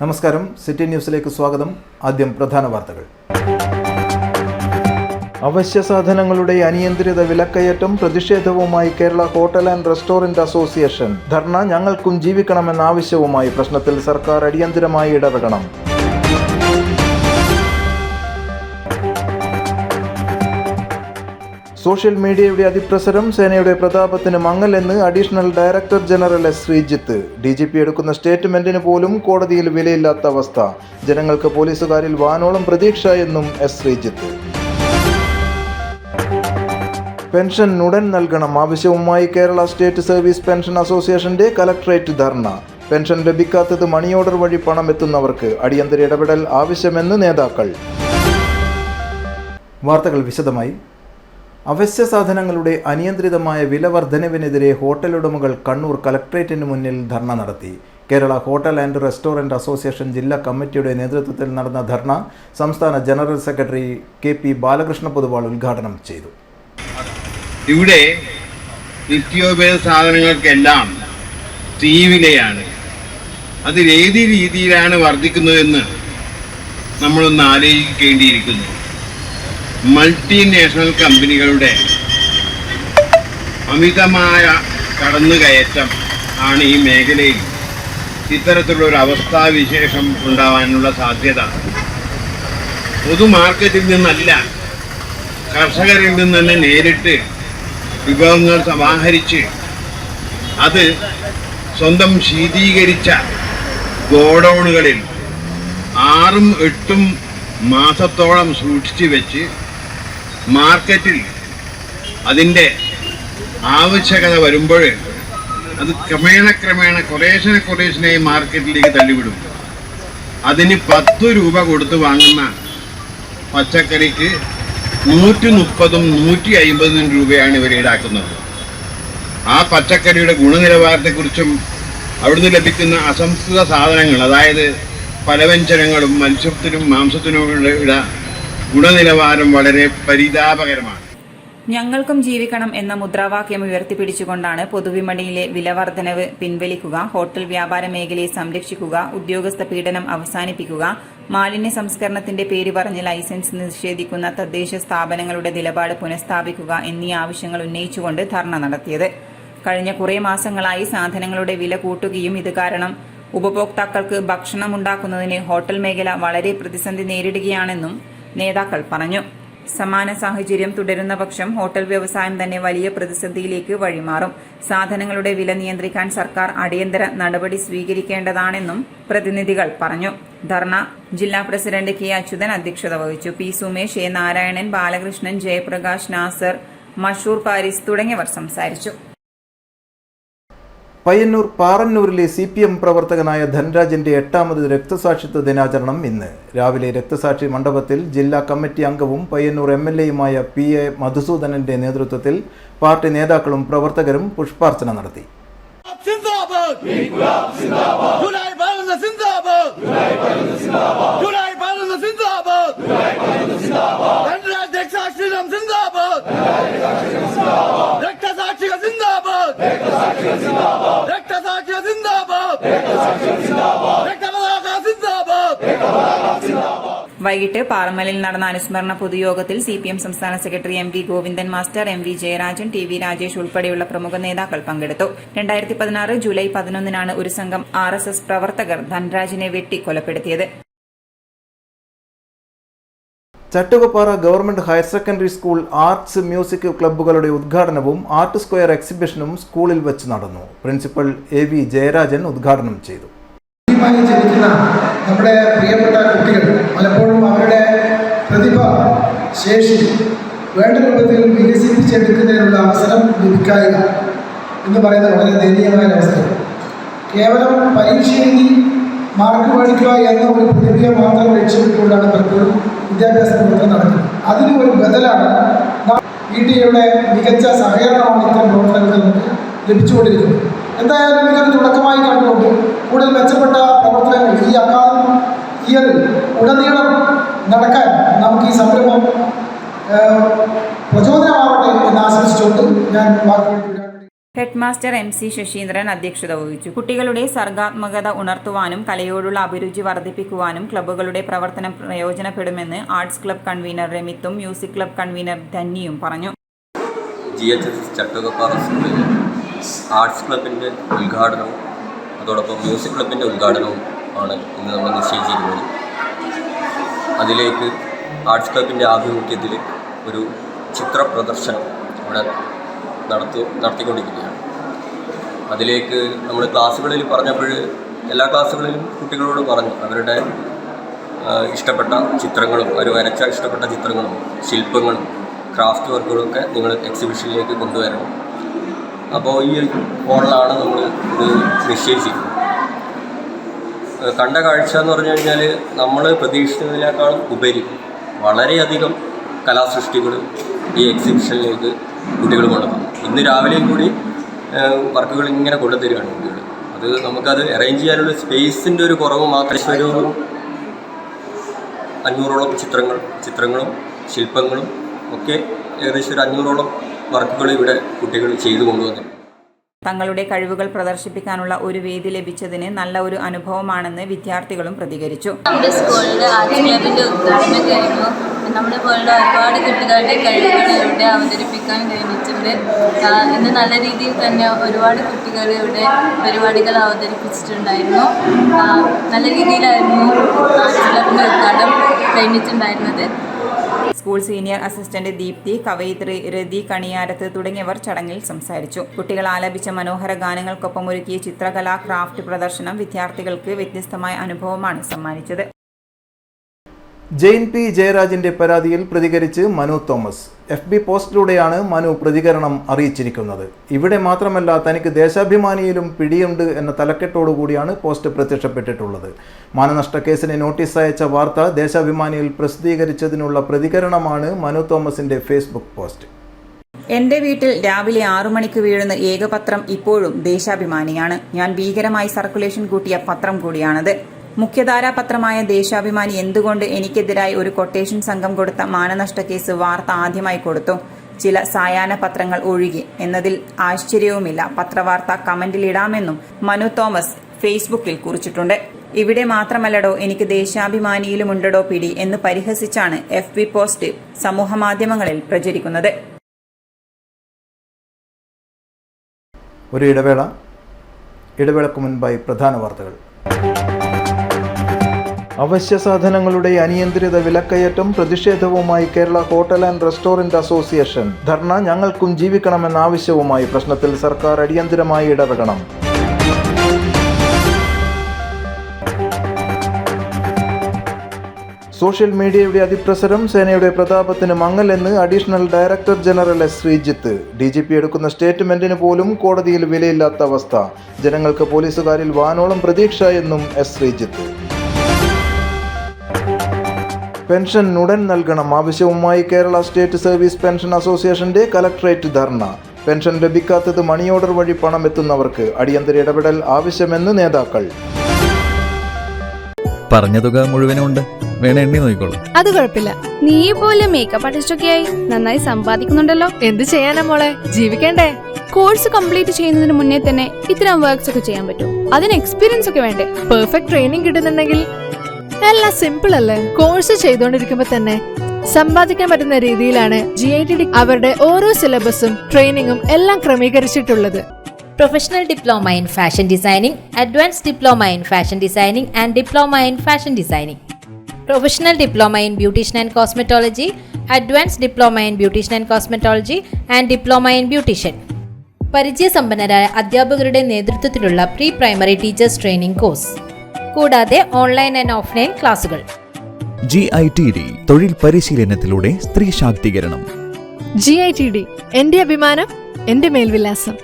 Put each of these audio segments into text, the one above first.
നമസ്കാരം, സിറ്റി ന്യൂസിലേക്ക് സ്വാഗതം. ആദ്യം പ്രധാന വാർത്തകൾ. അവശ്യ സാധനങ്ങളുടെ അനിയന്ത്രിത വിലക്കയറ്റം പ്രതിഷേധവുമായി Kerala hotel and restaurant association. Dharna ഞങ്ങൾക്കും ജീവിക്കണമെന്ന ആവശ്യവുമായി പ്രശ്നത്തിൽ സർക്കാർ അടിയന്തരമായി ഇടപെടണം. സോഷ്യൽ മീഡിയയുടെ അതിപ്രസരം സേനയുടെ പ്രതാപത്തിന് മങ്ങലെന്ന് additional director general S Sreejith. DGP എടുക്കുന്ന സ്റ്റേറ്റ്മെന്റിന് പോലും കോടതിയിൽ വിലയില്ലാത്ത അവസ്ഥ. ജനങ്ങൾക്ക് പോലീസുകാരിൽ വാനോളം പ്രതീക്ഷ എന്നും എസ് ശ്രീജിത്ത്. പെൻഷൻ ഉടൻ നൽകണം ആവശ്യവുമായി കേരള സ്റ്റേറ്റ് സർവീസ് പെൻഷൻ അസോസിയേഷന്റെ കലക്ടറേറ്റ് ധർണ. പെൻഷൻ ലഭിക്കാത്തത് മണി ഓർഡർ വഴി പണം എത്തുന്നവർക്ക് അടിയന്തര ഇടപെടൽ ആവശ്യമെന്ന് നേതാക്കൾ. വാർത്തകൾ വിശദമായി. അവശ്യ സാധനങ്ങളുടെ അനിയന്ത്രിതമായ വില വർധനവിനെതിരെ ഹോട്ടൽ ഉടമകൾ കണ്ണൂർ കലക്ട്രേറ്റിന് മുന്നിൽ ധർണ നടത്തി. Kerala hotel and restaurant association ജില്ലാ കമ്മിറ്റിയുടെ നേതൃത്വത്തിൽ നടന്ന ധർണ സംസ്ഥാന general secretary KP Balakrishna Poduval ഉദ്ഘാടനം ചെയ്തു. ഇവിടെ നിത്യോപയോഗ സാധനങ്ങൾക്കെല്ലാം തീവിലയാണ്. അതിലേത് രീതിയിലാണ് വർദ്ധിക്കുന്നതെന്ന് നമ്മളൊന്ന് ആലോചിക്കേണ്ടിയിരിക്കുന്നു. മൾട്ടിനാഷണൽ കമ്പനികളുടെ അമിതമായ കടന്നുകയറ്റം ആണ് ഈ മേഖലയിൽ ഇത്തരത്തിലുള്ളൊരു അവസ്ഥാവിശേഷം ഉണ്ടാവാനുള്ള സാധ്യത. പൊതുമാർക്കറ്റിൽ നിന്നല്ല, കർഷകരിൽ നിന്ന് തന്നെ നേരിട്ട് വിഭവങ്ങൾ സമാഹരിച്ച് അത് സ്വന്തം ശീതീകരിച്ച ഗോഡൗണുകളിൽ 6-8 മാസത്തോളം സൂക്ഷിച്ചു വെച്ച് മാർക്കറ്റിൽ അതിൻ്റെ ആവശ്യകത വരുമ്പോൾ അത് ക്രമേണ കുറേശ്ശനെ മാർക്കറ്റിലേക്ക് തള്ളിവിടും. അതിന് 10 രൂപ കൊടുത്ത് വാങ്ങുന്ന പച്ചക്കറിക്ക് 130-150 രൂപയാണ് ഇവർ ഈടാക്കുന്നത്. ആ പച്ചക്കറിയുടെ ഗുണനിലവാരത്തെക്കുറിച്ചും അവിടുന്ന് ലഭിക്കുന്ന അസംസ്കൃത സാധനങ്ങൾ, അതായത് പലവ്യഞ്ജനങ്ങളും മത്സ്യത്തിനും മാംസത്തിനുമുള്ള ഗുണനിലവാരം വളരെ പരിതാപകരമാണ്. ഞങ്ങൾക്കും ജീവിക്കണം എന്ന മുദ്രാവാക്യം ഉയർത്തിപ്പിടിച്ചുകൊണ്ടാണ് പൊതുവിപണിയിലെ വിലവർദ്ധനവ് പിൻവലിക്കുക, ഹോട്ടൽ വ്യാപാര മേഖലയെ സംരക്ഷിക്കുക, ഉദ്യോഗസ്ഥ പീഡനം അവസാനിപ്പിക്കുക, മാലിന്യ സംസ്കരണത്തിന്റെ പേര് പറഞ്ഞ് ലൈസൻസ് നിഷേധിക്കുന്ന തദ്ദേശ സ്ഥാപനങ്ങളുടെ നിലപാട് പുനഃസ്ഥാപിക്കുക എന്നീ ആവശ്യങ്ങൾ ഉന്നയിച്ചുകൊണ്ട് ധർണ നടത്തിയത്. കഴിഞ്ഞ കുറേ മാസങ്ങളായി സാധനങ്ങളുടെ വില കൂട്ടുകയും ഇത് കാരണം ഉപഭോക്താക്കൾക്ക് ഭക്ഷണമുണ്ടാക്കുന്നതിന് ഹോട്ടൽ മേഖല വളരെ പ്രതിസന്ധി നേരിടുകയാണെന്നും നേതാക്കൾ പറഞ്ഞു. സമാന സാഹചര്യം തുടരുന്ന പക്ഷം ഹോട്ടൽ വ്യവസായം തന്നെ വലിയ പ്രതിസന്ധിയിലേക്ക് വഴിമാറും. സാധനങ്ങളുടെ വില നിയന്ത്രിക്കാൻ സർക്കാർ അടിയന്തര നടപടി സ്വീകരിക്കേണ്ടതാണെന്നും പ്രതിനിധികൾ പറഞ്ഞു. ധർണ ജില്ലാ പ്രസിഡന്റ് K. അച്യുതൻ അധ്യക്ഷത വഹിച്ചു. P. സുമേഷ്, A. നാരായണൻ, ബാലകൃഷ്ണൻ, ജയപ്രകാശ്, നാസർ, മഷൂർ പാരിസ് തുടങ്ങിയവർ സംസാരിച്ചു. പയ്യന്നൂർ പാറന്നൂരിലെ CPM പ്രവർത്തകനായ ധനരാജന്റെ 8ാമത് രക്തസാക്ഷിത്വ ദിനാചരണം ഇന്ന്. രാവിലെ രക്തസാക്ഷി മണ്ഡപത്തിൽ ജില്ലാ കമ്മിറ്റി അംഗവും പയ്യന്നൂർ MLA-യുമായ PA മധുസൂദനന്റെ നേതൃത്വത്തിൽ പാർട്ടി നേതാക്കളും പ്രവർത്തകരും പുഷ്പാർച്ചന നടത്തി. വൈകിട്ട് പാറമലിൽ നടന്ന അനുസ്മരണ പൊതുയോഗത്തിൽ CPM സംസ്ഥാന secretary MV Govindan master, MV Jayarajan, TV Rajesh ഉൾപ്പെടെയുള്ള പ്രമുഖ നേതാക്കൾ പങ്കെടുത്തു. 2016 ജൂലൈ 11-നാണ് ഒരു സംഘം RSS പ്രവർത്തകർ ധനരാജിനെ വെട്ടി കൊലപ്പെടുത്തിയത്. Chattukappara government higher secondary school arts music ക്ലബ്ബുകളുടെ ഉദ്ഘാടനവും ആർട്ട് സ്ക്വയർ എക്സിബിഷനും സ്കൂളിൽ വെച്ച് നടന്നു. പ്രിൻസിപ്പൽ AV ജയരാജൻ ഉദ്ഘാടനം ചെയ്തു. ജനിക്കുന്ന നമ്മുടെ പ്രിയപ്പെട്ട കുട്ടികൾ പലപ്പോഴും അവരുടെ പ്രതിഭ ശേഷി വേണ്ട രൂപത്തിൽ വികസിപ്പിച്ചെടുക്കുന്നതിനുള്ള അവസരം ലഭിക്കായിക എന്ന് പറയുന്നത് വളരെ ദയനീയമായ അവസ്ഥ. കേവലം പരീക്ഷ എഴുതി മാർക്ക് മേടിക്കുക എന്ന ഒരു പ്രതിഭയെ മാത്രം ലക്ഷ്യമിട്ടുകൊണ്ടാണ് പലപ്പോഴും വിദ്യാഭ്യാസ പ്രവർത്തനം നടക്കുന്നത്. അതിന് ഒരു ബദലാണ് PTA-യുടെ മികച്ച സഹകരണമാണ് ഇത്തരം പ്രവർത്തനങ്ങൾക്ക് നമുക്ക് ലഭിച്ചുകൊണ്ടിരിക്കുന്നത്. എന്തായാലും ഇതൊരു തുടക്കമായി കണ്ടുകൊണ്ട് കൂടുതൽ മെച്ചപ്പെട്ട പ്രവർത്തനങ്ങൾ ഈ അക്കാദമിക് ഇയറിൽ ഉടനീളം നടക്കാൻ നമുക്ക് ഈ സംരംഭം പ്രചോദനമാവട്ടെ എന്ന് ആശംസിച്ചുകൊണ്ട് ഞാൻ വാക്കുകൾ ഹെഡ്മാസ്റ്റർ MC ശശീന്ദ്രൻ അധ്യക്ഷത വഹിച്ചു. കുട്ടികളുടെ സർഗാത്മകത ഉണർത്തുവാനും കലയോടുള്ള അഭിരുചി വർദ്ധിപ്പിക്കുവാനും ക്ലബ്ബുകളുടെ പ്രവർത്തനം പ്രയോജനപ്പെടുമെന്ന് ആർട്സ് ക്ലബ്ബ് കൺവീനർ രമിത്തും മ്യൂസിക് ക്ലബ്ബ് കൺവീനർ ധന്യയും പറഞ്ഞു. GHS ചട്ടുകപ്പാറ സ്കൂളിൽ ആർട്സ് ക്ലബിൻ്റെ ഉദ്ഘാടനവും അതോടൊപ്പം മ്യൂസിക് ക്ലബിൻ്റെ ഉദ്ഘാടനവും ആണ് ഇന്ന് നമ്മൾ നിശ്ചയിച്ചിരിക്കുന്നത്. അതിലേക്ക് ആർട്സ് ക്ലബിൻ്റെ ആഭിമുഖ്യത്തിൽ ഒരു ചിത്ര പ്രദർശനം ഇവിടെ നടത്തിക്കൊണ്ടിരിക്കുകയാണ്. അതിലേക്ക് നമ്മൾ ക്ലാസ്സുകളിൽ പറഞ്ഞപ്പോൾ എല്ലാ ക്ലാസ്സുകളിലും കുട്ടികളോട് പറഞ്ഞു അവരുടെ ഇഷ്ടപ്പെട്ട ചിത്രങ്ങളും അവർ വരച്ച ഇഷ്ടപ്പെട്ട ചിത്രങ്ങളും ശില്പങ്ങളും ക്രാഫ്റ്റ് വർക്കുകളൊക്കെ നിങ്ങൾ എക്സിബിഷനിലേക്ക് കൊണ്ടുവരണം. അപ്പോൾ ഈ ഒരു മോഡലാണ് നമ്മൾ ഇത് നിശ്ചയിച്ചിരിക്കുന്നത്. കണ്ട കാഴ്ച എന്ന് പറഞ്ഞു കഴിഞ്ഞാൽ നമ്മൾ പ്രതീക്ഷിച്ചതിനേക്കാളും ഉപരി വളരെയധികം കലാസൃഷ്ടികൾ ഈ എക്സിബിഷനിലേക്ക് കുട്ടികൾ കൊണ്ടുവന്നു. ഇന്ന് രാവിലെയും കൂടി വർക്കുകൾ ഇങ്ങനെ കൊണ്ടുതരികയാണ് കുട്ടികൾ. അത് നമുക്കത് അറേഞ്ച് ചെയ്യാനുള്ള സ്പേസിൻ്റെ ഒരു കുറവ് മാത്രമേ. ഒരു 500ഓളം ചിത്രങ്ങളും ശില്പങ്ങളും ഒക്കെ ഏകദേശം ഒരു 500ഓളം വർക്കുകൾ ഇവിടെ കുട്ടികൾ ചെയ്തു കൊണ്ടുവന്നിട്ടുണ്ട്. തങ്ങളുടെ കഴിവുകൾ പ്രദർശിപ്പിക്കാനുള്ള ഒരു വേദി ലഭിച്ചതിന് നല്ല ഒരു അനുഭവമാണെന്ന് വിദ്യാർത്ഥികളും പ്രതികരിച്ചു. നമ്മുടെ സ്കൂളിൽ ആർട്സ് ക്ലബിൻ്റെ ഉദ്ഘാടനം കഴിഞ്ഞു. നമ്മുടെ പോലുള്ള ഒരുപാട് കുട്ടികളുടെ കഴിവുകൾ ഇവിടെ അവതരിപ്പിക്കാൻ കഴിഞ്ഞിട്ടുണ്ട്. ഇന്ന് നല്ല രീതിയിൽ തന്നെ ഒരുപാട് കുട്ടികൾ ഇവിടെ പരിപാടികൾ അവതരിപ്പിച്ചിട്ടുണ്ടായിരുന്നു. നല്ല രീതിയിലായിരുന്നു ആർട്സ് ക്ലബിൻ്റെ ഉദ്ഘാടനം കഴിഞ്ഞിട്ടുണ്ടായിരുന്നത്. സ്കൂൾ സീനിയർ അസിസ്റ്റന്റ് ദീപ്തി, കവയിത്രി രതി കണിയാരത്ത് തുടങ്ങിയവർ ചടങ്ങിൽ സംസാരിച്ചു. കുട്ടികൾ ആലപിച്ച മനോഹര ഗാനങ്ങൾക്കൊപ്പം ഒരുക്കിയ ചിത്രകലാ ക്രാഫ്റ്റ് പ്രദർശനം വിദ്യാർത്ഥികൾക്ക് വ്യത്യസ്തമായ അനുഭവമാണ് സമ്മാനിച്ചത്. ജെയിൻ പി ജയരാജിന്റെ പരാതിയിൽ പ്രതികരിച്ച് മനു തോമസ്. FB പോസ്റ്റിലൂടെയാണ് മനു പ്രതികരണം അറിയിച്ചിരിക്കുന്നത്. ഇവിടെ മാത്രമല്ല, തനിക്ക് ദേശാഭിമാനിയിലും പിടിയുണ്ട് എന്ന തലക്കെട്ടോടുകൂടിയാണ് പോസ്റ്റ് പ്രത്യക്ഷപ്പെട്ടിട്ടുള്ളത്. മാനനഷ്ട കേസിന് നോട്ടീസ് അയച്ച വാർത്ത ദേശാഭിമാനിയിൽ പ്രസിദ്ധീകരിച്ചതിനുള്ള പ്രതികരണമാണ് മനു തോമസിന്റെ ഫേസ്ബുക്ക് പോസ്റ്റ്. എന്റെ വീട്ടിൽ രാവിലെ 6 മണിക്ക് വീഴുന്ന ഏക പത്രം ഇപ്പോഴും ദേശാഭിമാനിയാണ്. ഞാൻ ഭീകരമായി സർക്കുലേഷൻ കൂട്ടിയ പത്രം കൂടിയാണത്. മുഖ്യധാരാ പത്രമായ ദേശാഭിമാനി എന്തുകൊണ്ട് എനിക്കെതിരായി ഒരു കൊട്ടേഷൻ സംഘം കൊടുത്ത മാനനഷ്ട കേസ് വാർത്ത ആദ്യമായി കൊടുത്തു? ചില സായാഹ്ന പത്രങ്ങൾ ഒഴികെ എന്നതിൽ ആശ്ചര്യവുമില്ല. പത്രവാർത്ത കമന്റിലിടാമെന്നും മനു തോമസ് ഫേസ്ബുക്കിൽ കുറിച്ചിട്ടുണ്ട്. ഇവിടെ മാത്രമല്ലടോ, എനിക്ക് ദേശാഭിമാനിയിലുമുണ്ടടോ പിടി എന്ന് പരിഹസിച്ചാണ് FB പോസ്റ്റ് സമൂഹമാധ്യമങ്ങളിൽ പ്രചരിക്കുന്നത്. ഒരു ഇടവേളക്ക് മുൻപായി പ്രധാന വാർത്തകൾ. അവശ്യ സാധനങ്ങളുടെ അനിയന്ത്രിത വിലക്കയറ്റം പ്രതിഷേധവുമായി Kerala hotel and restaurant association dharna. ഞങ്ങൾക്കും ജീവിക്കണമെന്ന ആവശ്യവുമായി പ്രശ്നത്തിൽ സർക്കാർ അടിയന്തരമായി ഇടപെടണം. സോഷ്യൽ മീഡിയയുടെ അതിപ്രസരം സേനയുടെ പ്രതാപത്തിന് മങ്ങലെന്ന് additional director general S. Sreejith. DGP എടുക്കുന്ന സ്റ്റേറ്റ്മെന്റിന് പോലും കോടതിയിൽ വിലയില്ലാത്ത അവസ്ഥ. ജനങ്ങൾക്ക് പോലീസുകാരിൽ വാനോളം പ്രതീക്ഷ എന്നും S. ശ്രീജിത്ത്. പെൻഷൻ ഉടൻ നൽകണം ആവശ്യവുമായി കേരള സ്റ്റേറ്റ് സർവീസ് പെൻഷൻ അസോസിയേഷന്റെ കലക്ടറേറ്റ് ധർണ. പെൻഷൻ ലഭിക്കാത്തത് മണി ഓർഡർ വഴി പണം എത്തുന്നവർക്ക് അടിയന്തര ഇടപെടൽ ആവശ്യമെന്ന് നേതാക്കൾ. പറഞ്ഞ തുക മുഴുവനും ഉണ്ട്, വേണേ എണ്ണി നോക്കിക്കോളൂ. അത് കുഴപ്പമില്ല. നീ പോലെ മേക്കപ്പ് ആർട്ടിസ്റ്റ് ഒക്കെ ആയി നന്നായി സമ്പാദിക്കുന്നുണ്ടല്ലോ. എന്ത് ചെയ്യാനാ മോളെ, ജീവിക്കണ്ടേ? കോഴ്സ് കംപ്ലീറ്റ് ചെയ്യുന്നതിന് മുന്നേ തന്നെ ഇത്തരം വർക്ക്സ് ഒക്കെ ചെയ്യാൻ പറ്റും. അതിന് എക്സ്പീരിയൻസ് ഒക്കെ വേണ്ടേ? പെർഫെക്റ്റ് ട്രെയിനിങ് കിട്ടുന്നുണ്ടെങ്കിൽ എല്ലാം സിമ്പിൾ അല്ലേ? കോഴ്സ് ചെയ്തുകൊണ്ടിരിക്കുമ്പോ തന്നെ സമ്പാദിക്കാൻ പറ്റുന്ന രീതിയിലാണ് GITD അവരുടെ ഓരോ സിലബസും ട്രെയിനിങ്ങും എല്ലാം ക്രമീകരിച്ചിട്ടുള്ളത്. Professional Diploma in Fashion Designing, Advanced Diploma in Fashion Designing and Diploma in Fashion Designing. Professional Diploma in Beautician and Cosmetology, Advanced Diploma in Beautician and Cosmetology and Diploma in Beautician. പരിചയസമ്പന്നരായ അധ്യാപകരുടെ നേതൃത്വത്തിലുള്ള pre primary teachers training course, കൂടാതെ online and offline ക്ലാസുകൾ. GITD തൊഴിൽ പരിശീലനത്തിലൂടെ സ്ത്രീ ശാക്തീകരണം. GITD എന്റെ അഭിമാനം, എന്റെ മേൽവിലാസം.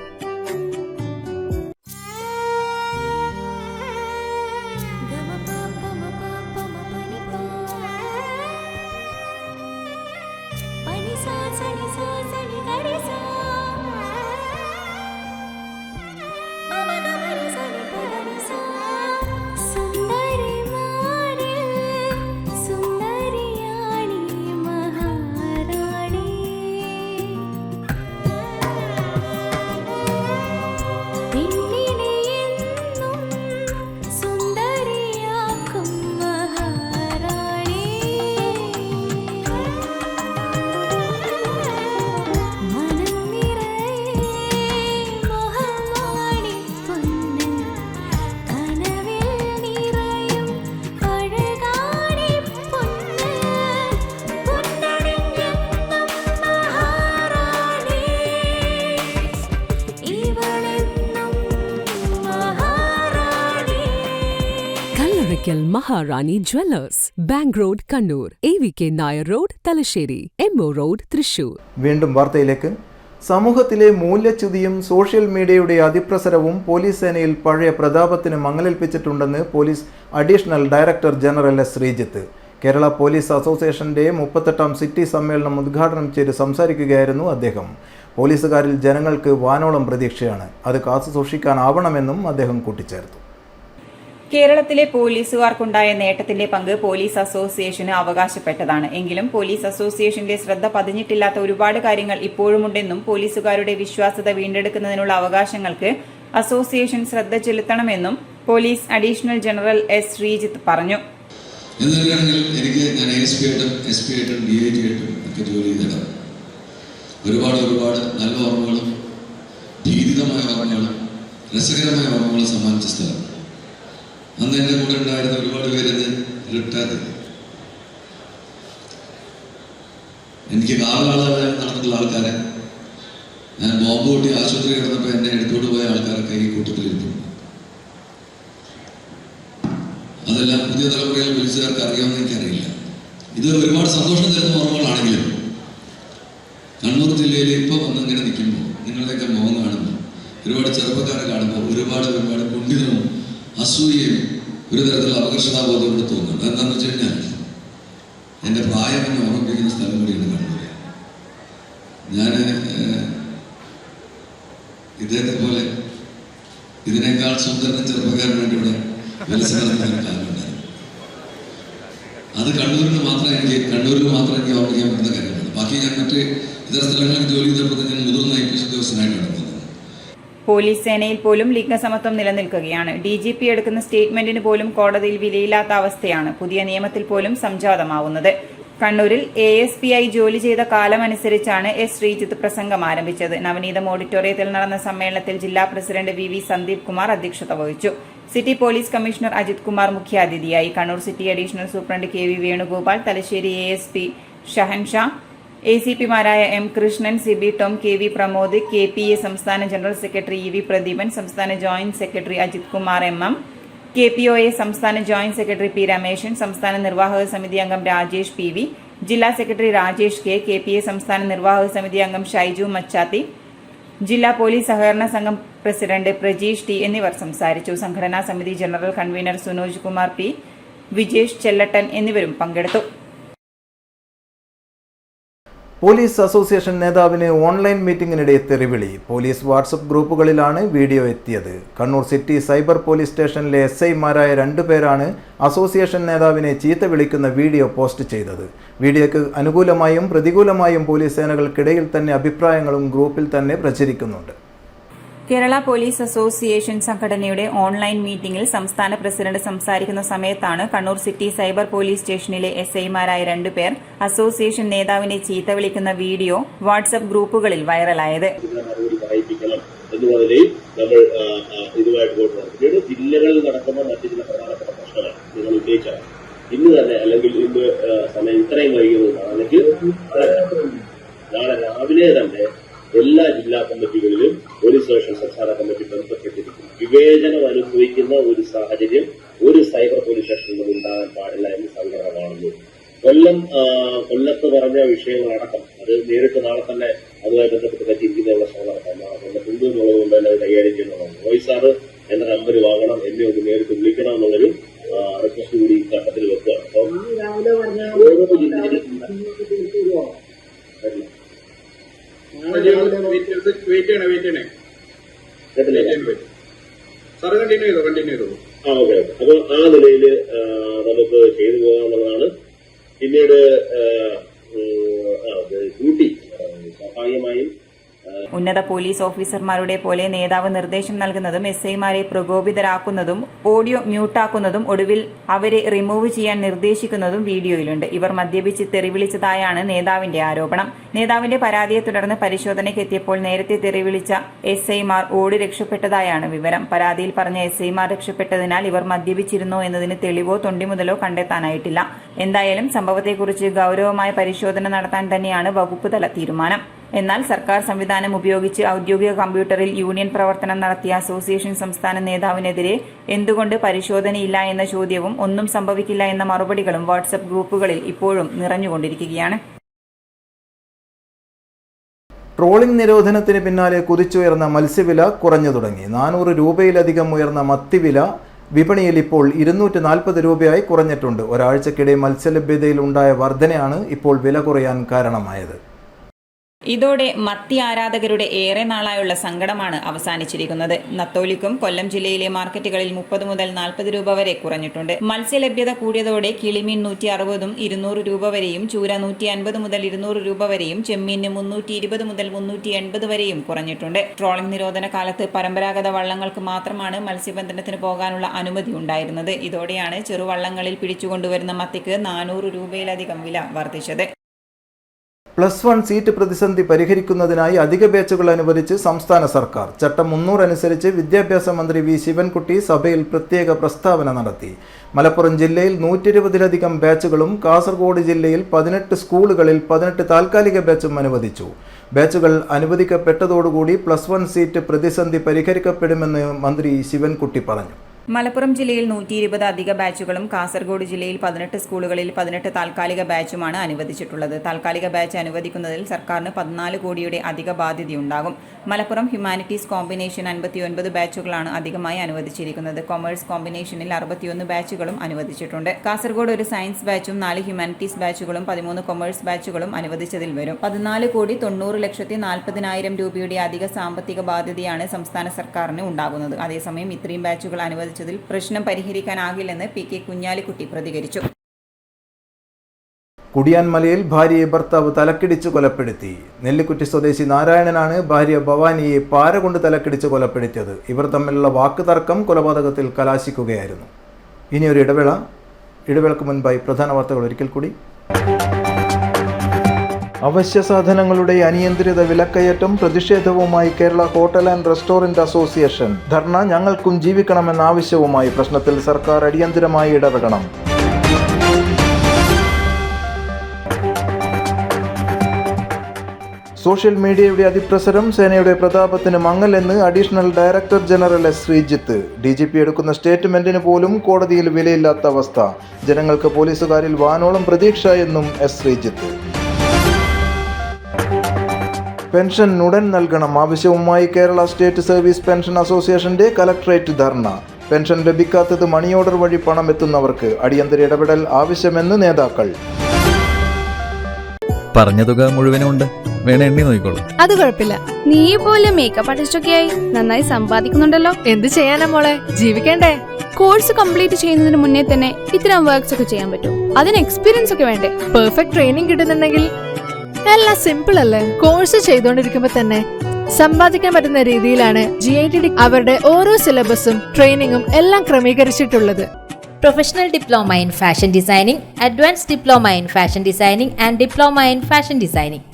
Kottarakkal Maharani jewellers, bank road Kannur, AVK Nair road Thalassery, MO road Thrissur. വീണ്ടും വാർത്തയിലേക്ക്. സമൂഹത്തിലെ മൂല്യച്യുതിയും സോഷ്യൽ മീഡിയയുടെ അതിപ്രസരവും പോലീസ് സേനയിൽ പഴയ പ്രതാപത്തിന് മങ്ങലേൽപ്പിച്ചിട്ടുണ്ടെന്ന് police additional director general S. Sreejith Kerala police അസോസിയേഷന്റെ 38ാം സിറ്റി സമ്മേളനം ഉദ്ഘാടനം ചെയ്ത് സംസാരിക്കുകയായിരുന്നു അദ്ദേഹം. പോലീസുകാരിൽ ജനങ്ങൾക്ക് വാനോളം പ്രതീക്ഷയാണ്, അത് കാത്തുസൂക്ഷിക്കാനാവണമെന്നും അദ്ദേഹം കൂട്ടിച്ചേർത്തു. കേരളത്തിലെ പോലീസുകാർക്കുണ്ടായ നേട്ടത്തിന്റെ പങ്ക് പോലീസ് അസോസിയേഷന് അവകാശപ്പെട്ടതാണ്. എങ്കിലും പോലീസ് അസോസിയേഷന്റെ ശ്രദ്ധ പതിഞ്ഞിട്ടില്ലാത്ത ഒരുപാട് കാര്യങ്ങൾ ഇപ്പോഴുമുണ്ടെന്നും പോലീസുകാരുടെ വിശ്വാസ്യത വീണ്ടെടുക്കുന്നതിനുള്ള അവകാശങ്ങൾക്ക് അസോസിയേഷൻ ശ്രദ്ധ ചെലുത്തണമെന്നും police additional general S. Sreejith പറഞ്ഞു. ഒരുപാട് നല്ല ഓർമ്മകളും ഭീതിതമായ ഓർമ്മകളും രസകരമായ ഓർമ്മകളും സമ്മാനിച്ച സ്ഥലം. അന്ന് എൻ്റെ കൂടെ ഉണ്ടായിരുന്ന ഒരുപാട് പേര് റിട്ടയർ. എനിക്ക് കാവലാളായി നടന്നിട്ടുള്ള ആൾക്കാരെ, ഞാൻ ബോംബ് പൊട്ടി ആശുപത്രി കിടന്നപ്പോൾ എന്നെ എടുത്തോണ്ട് പോയ ആൾക്കാരൊക്കെ ഈ കൂട്ടത്തിലിരുന്നു. അതെല്ലാം പുതിയ തലമുറയിലെ പോലീസുകാർക്ക് അറിയാമെന്ന് എനിക്കറിയില്ല. ഇത് ഒരുപാട് സന്തോഷം തരുന്ന ഓർമ്മകളാണെങ്കിലും കണ്ണൂർ ജില്ലയിൽ ഇപ്പോൾ വന്നിങ്ങനെ നിൽക്കുമ്പോൾ നിങ്ങളുടെയൊക്കെ മുഖം കാണുമ്പോൾ, ഒരുപാട് ചെറുപ്പക്കാരെ കാണുമ്പോൾ ഒരുപാട് കുണ്ഠിതവും അസൂയയും ഒരു തരത്തിലുള്ള അപകർഷതാബോധം കൂടെ തോന്നുന്നുണ്ട്. എന്താണെന്ന് വെച്ച് കഴിഞ്ഞാൽ എൻ്റെ പ്രായം എന്നെ ഓർമ്മിപ്പിക്കുന്ന സ്ഥലം കൂടിയാണ് കണ്ണൂർ. ഞാൻ ഇദ്ദേഹത്തെ പോലെ ഇതിനേക്കാൾ സുന്ദരനും ചെറുപ്പക്കാരൻ വേണ്ടി ഇവിടെ വിലസിക്കുന്ന കാലമുണ്ടായിരുന്നു. അത് കണ്ണൂരിൽ മാത്രം എനിക്ക് ഓർമ്മിക്കാൻ പറ്റുന്ന കാര്യമാണ്. ബാക്കി ഞാൻ മറ്റ് ഇതര സ്ഥലങ്ങളിൽ ജോലി ചെയ്തപ്പോൾ ഞാൻ മുതിർന്ന IPS ഉദ്യോഗസ്ഥനായിട്ട് നടന്നത്. പോലീസ് സേനയിൽ പോലും ലിംഗസമത്വം നിലനിൽക്കുകയാണ്. DGP എടുക്കുന്ന സ്റ്റേറ്റ്മെന്റിന് പോലും കോടതിയിൽ വിലയില്ലാത്ത അവസ്ഥയാണ് പുതിയ നിയമത്തിൽ പോലും സംജാതമാവുന്നത്. കണ്ണൂരിൽ ASP ആയി ജോലി ചെയ്ത കാലമനുസരിച്ചാണ് S. ശ്രീജിത്ത് പ്രസംഗം ആരംഭിച്ചത്. നവനീതം ഓഡിറ്റോറിയത്തിൽ നടന്ന സമ്മേളനത്തിൽ ജില്ലാ പ്രസിഡന്റ് VV സന്ദീപ് കുമാർ അധ്യക്ഷത വഹിച്ചു. City police commissioner Ajith Kumar മുഖ്യാതിഥിയായി. Kannur city additional superintendent KV Venugopal, Thalassery ASP Shahansha, ACP-മാരായ M. Krishnan, CB Tom, KV Pramod, KPA സംസ്ഥാന ജനറൽ സെക്രട്ടറി EV പ്രദീപൻ, സംസ്ഥാന joint secretary Ajith Kumar MM, KPOA സംസ്ഥാന ജോയിന്റ് സെക്രട്ടറി P. രമേശൻ, സംസ്ഥാന നിർവാഹക സമിതി അംഗം രാജേഷ് PV, ജില്ലാ സെക്രട്ടറി രാജേഷ് K, KPA സംസ്ഥാന നിർവാഹക സമിതി അംഗം ഷൈജു മച്ചാത്തി, ജില്ലാ പോലീസ് സഹകരണ സംഘം പ്രസിഡന്റ് പ്രജീഷ് T എന്നിവർ സംസാരിച്ചു. സംഘടനാ സമിതി general convener Sunoj Kumar P, Vijesh Chellattan എന്നിവരും പങ്കെടുത്തു. പോലീസ് അസോസിയേഷൻ നേതാവിന് ഓൺലൈൻ മീറ്റിംഗിനിടെ തെറിവിളി. പോലീസ് വാട്സപ്പ് ഗ്രൂപ്പുകളിലാണ് വീഡിയോ എത്തിയത്. കണ്ണൂർ സിറ്റി സൈബർ പോലീസ് സ്റ്റേഷനിലെ SI-മാരായ 2 പേരാണ് അസോസിയേഷൻ നേതാവിനെ ചീത്ത വിളിക്കുന്ന വീഡിയോ പോസ്റ്റ് ചെയ്തത്. വീഡിയോയ്ക്ക് അനുകൂലമായും പ്രതികൂലമായും പോലീസ് സേനകൾക്കിടയിൽ തന്നെ അഭിപ്രായങ്ങളും ഗ്രൂപ്പിൽ തന്നെ പ്രചരിക്കുന്നുണ്ട്. കേരള പോലീസ് അസോസിയേഷൻ സംഘടനയുടെ ഓൺലൈൻ മീറ്റിംഗിൽ സംസ്ഥാന പ്രസിഡന്റ് സംസാരിക്കുന്ന സമയത്താണ് കണ്ണൂർ സിറ്റി സൈബർ പോലീസ് സ്റ്റേഷനിലെ SI-മാരായ 2 പേർ അസോസിയേഷൻ നേതാവിനെ ചീത്ത വിളിക്കുന്ന വീഡിയോ വാട്സ്ആപ്പ് ഗ്രൂപ്പുകളിൽ വൈറലായത്. ജില്ലകളിൽ നടക്കുന്ന മറ്റു ചില പ്രധാനപ്പെട്ട പ്രശ്നങ്ങൾ നിങ്ങൾ ഉന്നയിച്ചാൽ ഇന്ന് തന്നെ അല്ലെങ്കിൽ ഇന്ന് സമയം ഇത്രയും വൈകുന്നതാണ് അല്ലെങ്കിൽ നാളെ രാവിലെ തന്നെ എല്ലാ ജില്ലാ കമ്മിറ്റികളിലും പോലീസ് സ്റ്റേഷൻ സംസ്ഥാന കമ്മിറ്റി ബന്ധപ്പെട്ടിരിക്കും. വിവേചനം അനുഭവിക്കുന്ന ഒരു സാഹചര്യം ഒരു സൈബർ പോലീസ് സ്റ്റേഷനിൽ ഉണ്ടാകാൻ പാടില്ല എന്ന് സംഘടന കാണുന്നു. കൊല്ലത്ത് പറഞ്ഞ വിഷയങ്ങളടക്കം അത് നേരിട്ട് നാളെ തന്നെ അതുമായി ബന്ധപ്പെട്ട് പറ്റിയിരിക്കുന്നതിനുള്ള ശ്രമം നടത്താം. കൊല്ലത്തുണ്ട് എന്നുള്ളതുകൊണ്ട് തന്നെ അത് കൈകാര്യം ചെയ്യണമെന്നാണ്. വോയിസ് സാറ് എന്റെ നമ്പർ വാങ്ങണം, എന്നെ ഒന്ന് നേരിട്ട് വിളിക്കണം എന്നുള്ളൊരു റിക്വസ്റ്റ് കൂടി ഈ ഘട്ടത്തിൽ വെക്കുകയാണ്. അപ്പം ഓരോ ജില്ലയിലും അപ്പൊ ആ നിലയിൽ നമുക്ക് ചെയ്തു പോകാന്നുള്ളതാണ്. പിന്നീട് ഡ്യൂട്ടി സ്വാഭാവികമായും ഉന്നത പോലീസ് ഓഫീസർമാരുടെ പോലെ നേതാവ് നിർദ്ദേശം നൽകുന്നതും SI-മാരെ പ്രകോപിതരാക്കുന്നതും ഓഡിയോ മ്യൂട്ടാക്കുന്നതും ഒടുവിൽ അവരെ റിമൂവ് ചെയ്യാൻ നിർദ്ദേശിക്കുന്നതും വീഡിയോയിലുണ്ട്. ഇവർ മദ്യപിച്ച് തെറിവിളിച്ചതായാണ് നേതാവിന്റെ ആരോപണം. നേതാവിന്റെ പരാതിയെ തുടർന്ന് പരിശോധനയ്ക്ക് എത്തിയപ്പോൾ നേരത്തെ തെറിവിളിച്ച SI-മാർ ഓടി രക്ഷപ്പെട്ടതായാണ് വിവരം. പരാതിയിൽ പറഞ്ഞ SI-മാർ രക്ഷപ്പെട്ടതിനാൽ ഇവർ മദ്യപിച്ചിരുന്നോ എന്നതിന് തെളിവോ തൊണ്ടിമുതലോ കണ്ടെത്താനായിട്ടില്ല. എന്തായാലും സംഭവത്തെക്കുറിച്ച് ഗൌരവമായ പരിശോധന നടത്താൻ തന്നെയാണ് വകുപ്പ് തല തീരുമാനം. എന്നാൽ സർക്കാർ സംവിധാനം ഉപയോഗിച്ച് ഔദ്യോഗിക കമ്പ്യൂട്ടറിൽ യൂണിയൻ പ്രവർത്തനം നടത്തിയ അസോസിയേഷൻ സംസ്ഥാന നേതാവിനെതിരെ എന്തുകൊണ്ട് പരിശോധനയില്ല എന്ന ചോദ്യവും ഒന്നും സംഭവിക്കില്ല എന്ന മറുപടികളും വാട്സ്ആപ്പ് ഗ്രൂപ്പുകളിൽ ഇപ്പോഴും നിറഞ്ഞുകൊണ്ടിരിക്കുകയാണ്. ട്രോളിംഗ് നിരോധനത്തിന് പിന്നാലെ കുതിച്ചുയർന്ന മത്സ്യവില കുറഞ്ഞു തുടങ്ങി. 400 രൂപയിലധികം ഉയർന്ന മത്തിവില വിപണിയിൽ ഇപ്പോൾ 240 രൂപയായി കുറഞ്ഞിട്ടുണ്ട്. ഒരാഴ്ചക്കിടെ മത്സ്യലഭ്യതയിൽ ഉണ്ടായ വർധനയാണ് ഇപ്പോൾ വില കുറയാൻ കാരണമായത്. ഇതോടെ മത്തി ആരാധകരുടെ ഏറെ നാളായുള്ള സങ്കടമാണ് അവസാനിച്ചിരിക്കുന്നത്. നത്തോലിക്കും കൊല്ലം ജില്ലയിലെ മാർക്കറ്റുകളിൽ 30 മുതൽ 40 രൂപ വരെ കുറഞ്ഞിട്ടുണ്ട്. മത്സ്യലഭ്യത കൂടിയതോടെ കിളിമീൻ 160 200 രൂപ വരെയും ചൂര 150 മുതൽ 200 രൂപ വരെയും ചെമ്മീന് 320 മുതൽ 380 വരെയും കുറഞ്ഞിട്ടുണ്ട്. ട്രോളിംഗ് നിരോധന കാലത്ത് പരമ്പരാഗത വള്ളങ്ങൾക്ക് മാത്രമാണ് മത്സ്യബന്ധനത്തിന് പോകാനുള്ള അനുമതി ഉണ്ടായിരുന്നത്. ഇതോടെയാണ് ചെറുവള്ളങ്ങളിൽ പിടിച്ചുകൊണ്ടുവരുന്ന മത്തിക്ക് 400 രൂപയിലധികം വില വർദ്ധിച്ചത്. +1 സീറ്റ് പ്രതിസന്ധി പരിഹരിക്കുന്നതിനായി അധിക ബാച്ചുകൾ അനുവദിച്ച് സംസ്ഥാന സർക്കാർ. ചട്ടം 300 അനുസരിച്ച് വിദ്യാഭ്യാസ മന്ത്രി വി ശിവൻകുട്ടി സഭയിൽ പ്രത്യേക പ്രസ്താവന നടത്തി. മലപ്പുറം ജില്ലയിൽ 120ലധികം ബാച്ചുകളും കാസർഗോഡ് ജില്ലയിൽ 18 സ്കൂളുകളിൽ 18 താൽക്കാലിക ബാച്ചും അനുവദിച്ചു. ബാച്ചുകൾ അനുവദിക്കപ്പെട്ടതോടുകൂടി +1 സീറ്റ് പ്രതിസന്ധി പരിഹരിക്കപ്പെടുമെന്ന് മന്ത്രി ശിവൻകുട്ടി പറഞ്ഞു. മലപ്പുറം ജില്ലയിൽ 120 അധിക ബാച്ചുകളും കാസർഗോഡ് ജില്ലയിൽ 18 സ്കൂളുകളിൽ 18 താൽക്കാലിക ബാച്ചുമാണ് അനുവദിച്ചിട്ടുള്ളത്. താൽക്കാലിക ബാച്ച് അനുവദിക്കുന്നതിൽ സർക്കാരിന് 14 കോടിയുടെ അധിക ബാധ്യതയുണ്ടാകും. മലപ്പുറം ഹ്യൂമാനിറ്റീസ് കോമ്പിനേഷൻ 59 ബാച്ചുകളാണ് അധികമായി അനുവദിച്ചിരിക്കുന്നത്. കൊമേഴ്സ് കോമ്പിനേഷനിൽ 61 ബാച്ചുകളും അനുവദിച്ചിട്ടുണ്ട്. കാസർഗോഡ് ഒരു സയൻസ് ബാച്ചും 4 ഹ്യൂമാനിറ്റീസ് ബാച്ചുകളും 13 കൊമേഴ്സ് ബാച്ചുകളും അനുവദിച്ചതിൽ വരും. 14,90,40,000 രൂപയുടെ അധിക സാമ്പത്തിക ബാധ്യതയാണ് സംസ്ഥാന സർക്കാരിന് ഉണ്ടാകുന്നത്. അതേസമയം ഇത്രയും ബാച്ചുകൾ അനുവദിച്ചതിൽ പ്രശ്നം പരിഹരിക്കാനാകില്ലെന്ന് പി കെ കുഞ്ഞാലിക്കുട്ടി പ്രതികരിച്ചു. കുടിയാൻമലയിൽ ഭാര്യയെ ഭർത്താവ് തലക്കിടിച്ച് കൊലപ്പെടുത്തി. നെല്ലിക്കുറ്റി സ്വദേശി നാരായണനാണ് ഭാര്യ ഭവാനിയെ പാര കൊണ്ട് തലക്കിടിച്ച് കൊലപ്പെടുത്തിയത്. ഇവർ തമ്മിലുള്ള വാക്കുതർക്കം കൊലപാതകത്തിൽ കലാശിക്കുകയായിരുന്നു. ഇനിയൊരു ഇടവേളക്ക് മുൻപായി പ്രധാന വാർത്തകൾ ഒരിക്കൽ കൂടി. അവശ്യ സാധനങ്ങളുടെ അനിയന്ത്രിത വിലക്കയറ്റം പ്രതിഷേധവുമായി Kerala hotel and restaurant association. Dharna ഞങ്ങൾക്കും ജീവിക്കണമെന്ന ആവശ്യവുമായി പ്രശ്നത്തിൽ സർക്കാർ അടിയന്തരമായി ഇടപെടണം. സോഷ്യൽ മീഡിയയുടെ അതിപ്രസരം സേനയുടെ പ്രതാപത്തിന് മങ്ങലെന്ന് additional director general S Sreejith. DGP എടുക്കുന്ന സ്റ്റേറ്റ്മെന്റിന് പോലും കോടതിയിൽ വിലയില്ലാത്ത അവസ്ഥ. ജനങ്ങൾക്ക് പോലീസുകാരിൽ വാനോളം പ്രതീക്ഷ എന്നും എസ് ശ്രീജിത്ത്. പെൻഷൻ ഉടൻ നൽകണം ആവശ്യവുമായി കേരള സ്റ്റേറ്റ് സർവീസ് പെൻഷൻ അസോസിയേഷന്റെ കലക്ടറേറ്റ് ധർണ. പെൻഷൻ ലഭിക്കാത്തത് മണി ഓർഡർ വഴി പണം എത്തുന്നവർക്ക് അടിയന്തര ഇടപെടൽ ആവശ്യമെന്ന് നേതാക്കൾ. പറഞ്ഞ തുക മുഴുവനും ഉണ്ട്, വേണേ എണ്ണി നോക്കിക്കോളൂ. അത് കുഴപ്പമില്ല. നീ പോലെ മേക്കപ്പ് ആർട്ടിസ്റ്റൊക്കെയായി നന്നായി സമ്പാദിക്കുന്നുണ്ടല്ലോ. എന്ത് ചെയ്യാനാ മോളെ, ജീവിക്കണ്ടേ? കോഴ്സ് കംപ്ലീറ്റ് ചെയ്യുന്നതിന് മുന്നേ തന്നെ ഇത്തരം വർക്ക്സ് ഒക്കെ ചെയ്യാൻ പറ്റും. അതിന് എക്സ്പീരിയൻസ് ഒക്കെ വേണ്ടേ? പെർഫെക്റ്റ് ട്രെയിനിങ് കിട്ടുന്നുണ്ടെങ്കിൽ എല്ലാം സിമ്പിൾ അല്ലേ? കോഴ്സ് ചെയ്തുകൊണ്ടിരിക്കുമ്പോ തന്നെ സമ്പാദിക്കാൻ പറ്റുന്ന രീതിയിലാണ് GITD അവരുടെ ഓരോ സിലബസും ട്രെയിനിങ്ങും എല്ലാം ക്രമീകരിച്ചിട്ടുള്ളത്. Professional diploma in fashion designing, advance diploma in fashion designing and diploma in fashion designing,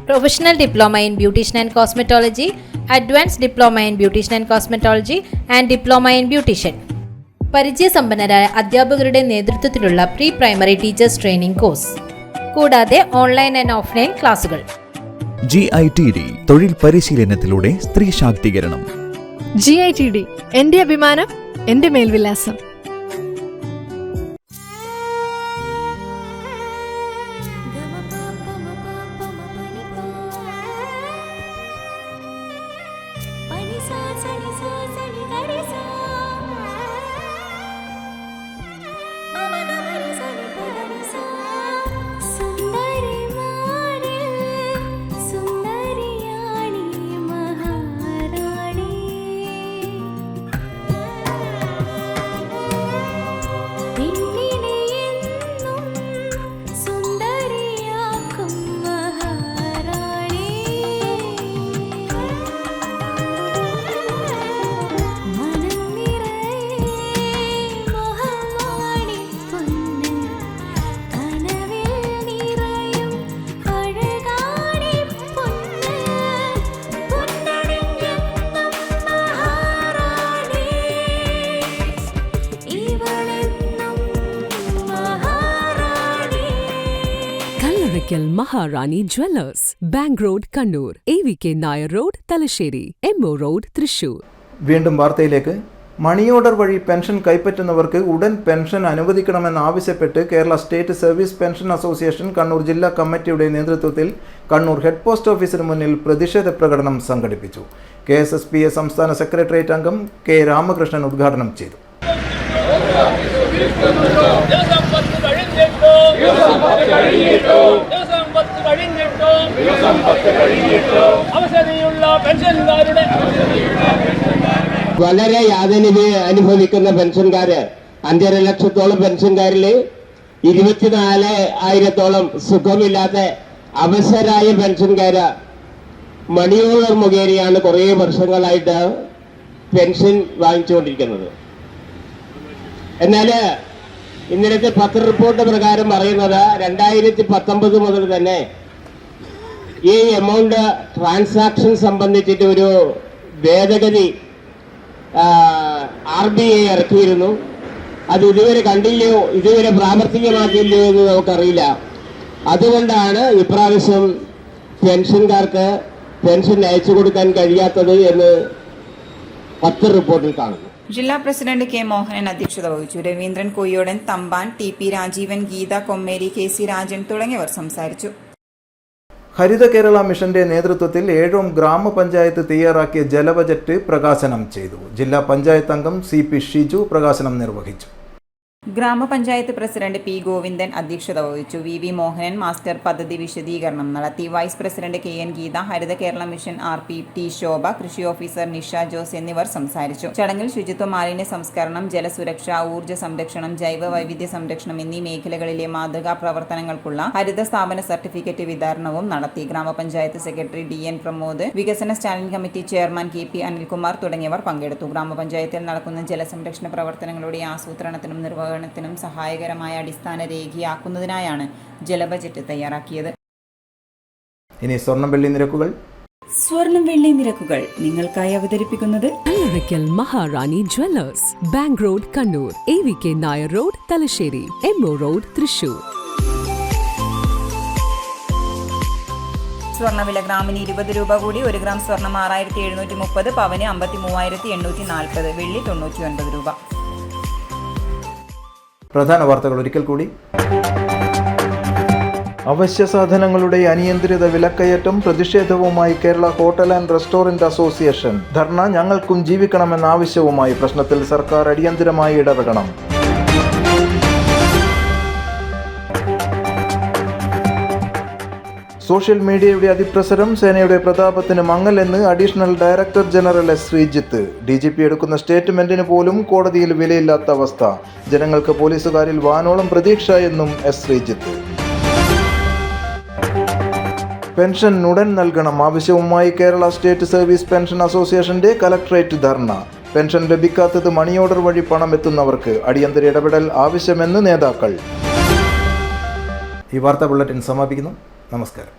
professional diploma in beautician and cosmetology, advance diploma in beautician and cosmetology and diploma in beautician. പരിചയസമ്പന്നരായ അധ്യാപകരുടെ നേതൃത്വത്തിലുള്ള pre primary teachers training course, കൂടാതെ online and offline ക്ലാസുകൾ. GITD തൊഴിൽ പരിശീലനത്തിലൂടെ സ്ത്രീ ശാക്തീകരണം. GITD എന്റെ അഭിമാനം, എന്റെ മേൽവിലാസം. Arakkal Maharani jewellers, bank road Kannur, AVK Nair road Thalassery, MO road Thrissur. വീണ്ടും വാർത്തയിലേക്ക്. മണി ഓർഡർ വഴി പെൻഷൻ കൈപ്പറ്റുന്നവർക്ക് ഉടൻ പെൻഷൻ അനുവദിക്കണമെന്നാവശ്യപ്പെട്ട് Kerala state service pension association Kannur ജില്ലാ കമ്മിറ്റിയുടെ നേതൃത്വത്തിൽ കണ്ണൂർ ഹെഡ് പോസ്റ്റ് ഓഫീസിന് മുന്നിൽ പ്രതിഷേധ പ്രകടനം സംഘടിപ്പിച്ചു. KSSPA സംസ്ഥാന സെക്രട്ടേറിയറ്റ് അംഗം K. രാമകൃഷ്ണൻ ഉദ്ഘാടനം ചെയ്തു. വളരെ യാതന അനുഭവിക്കുന്ന പെൻഷൻകാര് 5.5 ലക്ഷത്തോളം പെൻഷൻകാരില് 24,000-ഓളം സുഖമില്ലാത്ത അവശരായ പെൻഷൻകാര് മണി ഓർഡർ മുഖേനയാണ് കുറേ വർഷങ്ങളായിട്ട് പെൻഷൻ വാങ്ങിച്ചുകൊണ്ടിരിക്കുന്നത്. എന്നാൽ ഇന്നലത്തെ പത്ര റിപ്പോർട്ട് പ്രകാരം പറയുന്നത് 2019 മുതൽ തന്നെ ഈ എമൗണ്ട് ട്രാൻസാക്ഷൻ സംബന്ധിച്ചിട്ട് ഒരു ഭേദഗതി RBI ഇറക്കിയിരുന്നു. അത് ഇതുവരെ കണ്ടില്ലയോ, ഇതുവരെ പ്രാവർത്തികമാക്കിയില്ലയോ എന്ന് നമുക്കറിയില്ല. അതുകൊണ്ടാണ് ഇപ്രാവശ്യം പെൻഷൻകാർക്ക് പെൻഷൻ അയച്ചു കൊടുക്കാൻ കഴിയാത്തത് എന്ന് പത്ര റിപ്പോർട്ടിൽ കാണുന്നു. ജില്ലാ പ്രസിഡന്റ് K. മോഹനൻ അധ്യക്ഷത വഹിച്ചു. രവീന്ദ്രൻ കൊയ്യോടൻ, തമ്പാൻ, TP രാജീവൻ, ഗീത കൊമ്മേരി, KC രാജൻ തുടങ്ങിയവർ സംസാരിച്ചു. ഹരിത കേരള മിഷന്റെ നേതൃത്വത്തിൽ 7 ഗ്രാമപഞ്ചായത്ത് തയ്യാറാക്കിയ ജലബജറ്റ് പ്രകാശനം ചെയ്തു. ജില്ലാ പഞ്ചായത്ത് അംഗം CP ഷിജു പ്രകാശനം നിർവഹിച്ചു. ഗ്രാമപഞ്ചായത്ത് പ്രസിഡന്റ് P. ഗോവിന്ദൻ അധ്യക്ഷത വഹിച്ചു. VV മോഹനൻ മാസ്റ്റർ പദ്ധതി വിശദീകരണം നടത്തി. വൈസ് പ്രസിഡന്റ് KN ഗീത, ഹരിത കേരള മിഷൻ RP T. ശോഭ, കൃഷി ഓഫീസർ നിഷ ജോസ് എന്നിവർ സംസാരിച്ചു. ചടങ്ങിൽ ശുചിത്വ, മാലിന്യ സംസ്കരണം, ജലസുരക്ഷ, ഊർജ്ജ സംരക്ഷണം, ജൈവ വൈവിധ്യ സംരക്ഷണം എന്നീ മേഖലകളിലെ മാതൃകാ പ്രവർത്തനങ്ങൾക്കുള്ള ഹരിത സ്ഥാപന സർട്ടിഫിക്കറ്റ് വിതരണവും നടത്തി. ഗ്രാമപഞ്ചായത്ത് സെക്രട്ടറി DN പ്രമോദ്, വികസന standing committee chairman KP Anilkumar തുടങ്ങിയവർ പങ്കെടുത്തു. ഗ്രാമപഞ്ചായത്തിൽ നടക്കുന്ന ജലസംരക്ഷണ പ്രവർത്തനങ്ങളുടെ ആസൂത്രണത്തിനും നിർവഹണത്തിനും സഹായകരമായ അടിസ്ഥാന രേഖയാക്കുന്നതിനായാണ് ജലബജറ്റ് തയ്യാറാക്കിയത്. ഇനി സ്വർണം വെള്ളി നിരക്കുകൾ. സ്വർണം വെള്ളി നിരക്കുകൾ നിങ്ങൾക്കായി അവതരിപ്പിക്കുന്നത് Arakkal Maharani jewellers, bank road Kannur, AVK Nair road Thalassery, MO road Thrissur. സ്വർണ്ണവില ഗ്രാമിന് 20 രൂപ കൂടി. 1 ഗ്രാം സ്വർണം 6,730, പവന് 53,840, വെള്ളി 99 രൂപ. പ്രധാന വാർത്തകൾ ഒരിക്കൽ കൂടി. അവശ്യ സാധനങ്ങളുടെ അനിയന്ത്രിത വിലക്കയറ്റം പ്രതിഷേധവുമായി Kerala hotel and restaurant association. Dharna ഞങ്ങൾക്കും ജീവിക്കണമെന്ന ആവശ്യവുമായി പ്രശ്നത്തിൽ സർക്കാർ അടിയന്തരമായി ഇടപെടണം. സോഷ്യൽ മീഡിയയുടെ അതിപ്രസരം സേനയുടെ പ്രതാപത്തിന് മങ്ങലെന്ന് additional director general S. Sreejith. DGP എടുക്കുന്ന സ്റ്റേറ്റ്മെന്റിന് പോലും കോടതിയിൽ വിലയില്ലാത്ത അവസ്ഥ. ജനങ്ങൾക്ക് പോലീസുകാരിൽ വാനോളം പ്രതീക്ഷ എന്നും S. ശ്രീജിത്ത്. പെൻഷൻ ഉടൻ നൽകണം ആവശ്യവുമായി കേരള സ്റ്റേറ്റ് സർവീസ് പെൻഷൻ അസോസിയേഷന്റെ കലക്ടറേറ്റ് ധർണ. പെൻഷൻ ലഭിക്കാത്തത് മണി ഓർഡർ വഴി പണം എത്തുന്നവർക്ക് അടിയന്തര ഇടപെടൽ ആവശ്യമെന്ന് നേതാക്കൾ. ഈ വാർത്താ ബുള്ളറ്റിൻ സമാപിക്കുന്നു. നമസ്കാരം.